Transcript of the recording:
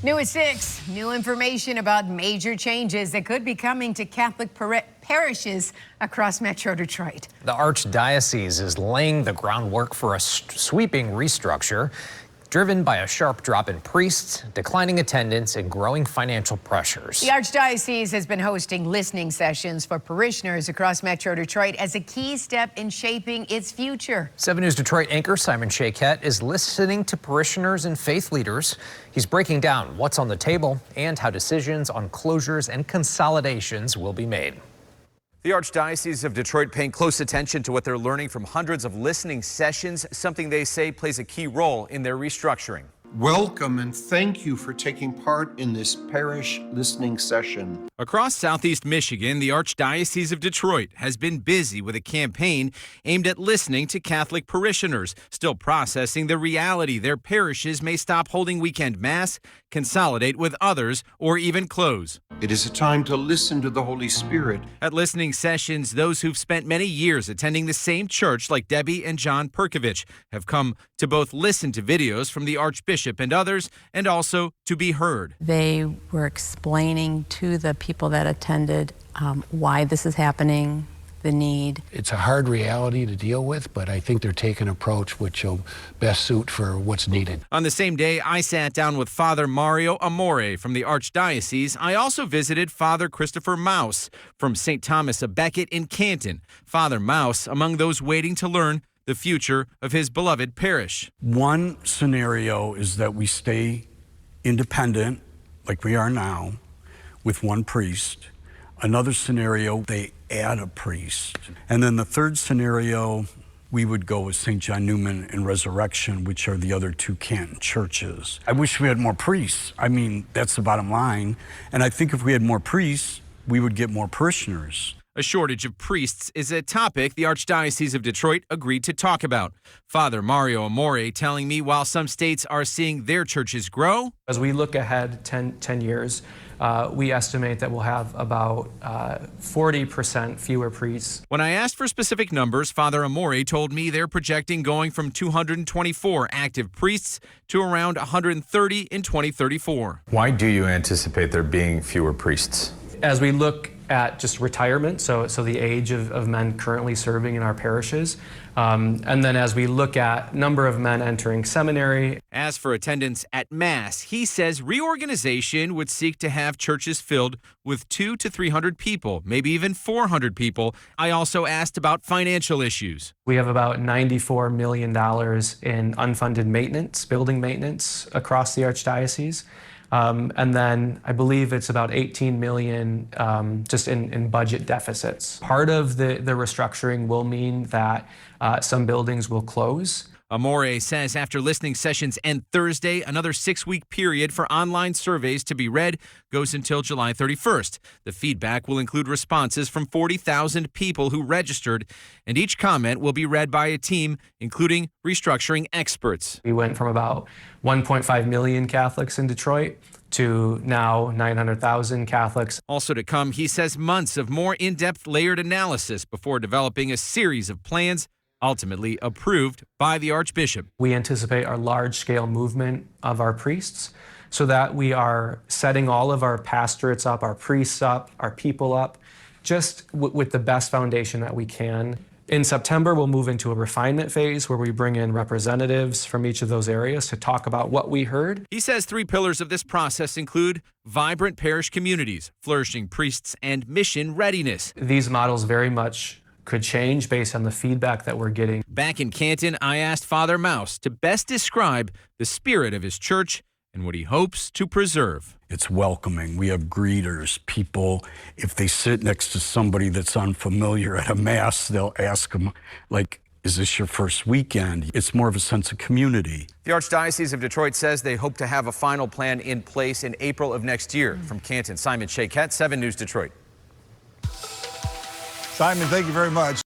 New at 6, new information about major changes that could be coming to Catholic parishes across Metro Detroit. The Archdiocese is laying the groundwork for a sweeping restructure, driven by a sharp drop in priests, declining attendance, and growing financial pressures. The Archdiocese has been hosting listening sessions for parishioners across Metro Detroit as a key step in shaping its future. 7 News Detroit anchor Simon Shaquette is listening to parishioners and faith leaders. He's breaking down what's on the table and how decisions on closures and consolidations will be made. The Archdiocese of Detroit paying close attention to what they're learning from hundreds of listening sessions, something they say plays a key role in their restructuring. Welcome and thank you for taking part in this parish listening session. Across Southeast Michigan, the Archdiocese of Detroit has been busy with a campaign aimed at listening to Catholic parishioners, still processing the reality their parishes may stop holding weekend mass, consolidate with others, or even close. It is a time to listen to the Holy Spirit. At listening sessions, those who've spent many years attending the same church, like Debbie and John Perkovich, have come to both listen to videos from the Archbishop and others, and also to be heard. They were explaining to the people that attended why this is happening, the need. It's a hard reality to deal with, but I think they're taking an approach which will best suit for what's needed. On the same day I sat down with Father Mario Amore from the Archdiocese, I also visited Father Christopher Mouse from St. Thomas of Becket in Canton. Father Mouse among those waiting to learn the future of his beloved parish. One scenario is that we stay independent, like we are now, with one priest. Another scenario, they add a priest. And then the third scenario, we would go with St. John Newman and Resurrection, which are the other two Canton churches. I wish we had more priests. I mean, that's the bottom line. And I think if we had more priests, we would get more parishioners. A shortage of priests is a topic the Archdiocese of Detroit agreed to talk about. Father Mario Amore telling me while some states are seeing their churches grow, as we look ahead 10 years, we estimate that we'll have about 40% fewer priests. When I asked for specific numbers, Father Amore told me they're projecting going from 224 active priests to around 130 in 2034. Why do you anticipate there being fewer priests? As we look at just retirement, so the age of men currently serving in our parishes, and then as we look at number of men entering seminary. As for attendance at Mass, he says reorganization would seek to have churches filled with 200 to 300 people, maybe even 400 people. I also asked about financial issues. We have about $94 million in unfunded maintenance, building maintenance across the Archdiocese. And then I believe it's about 18 million just in budget deficits. Part of the restructuring will mean that some buildings will close. Amore says after listening sessions end Thursday, another 6-week period for online surveys to be read goes until July 31st. The feedback will include responses from 40,000 people who registered, and each comment will be read by a team, including restructuring experts. We went from about 1.5 million Catholics in Detroit to now 900,000 Catholics. Also to come, he says, months of more in-depth layered analysis before developing a series of plans ultimately approved by the Archbishop. We anticipate a large-scale movement of our priests so that we are setting all of our pastorates up, our priests up, our people up, just with the best foundation that we can. In September, we'll move into a refinement phase where we bring in representatives from each of those areas to talk about what we heard. He says 3 pillars of this process include vibrant parish communities, flourishing priests, and mission readiness. These models very much could change based on the feedback that we're getting. Back in Canton, I asked Father Mouse to best describe the spirit of his church and what he hopes to preserve. It's welcoming. We have greeters. People, if they sit next to somebody that's unfamiliar at a Mass, they'll ask them, like, is this your first weekend? It's more of a sense of community. The Archdiocese of Detroit says they hope to have a final plan in place in April of next year. From Canton, Simon Shaquette, 7 News Detroit. Simon, thank you very much.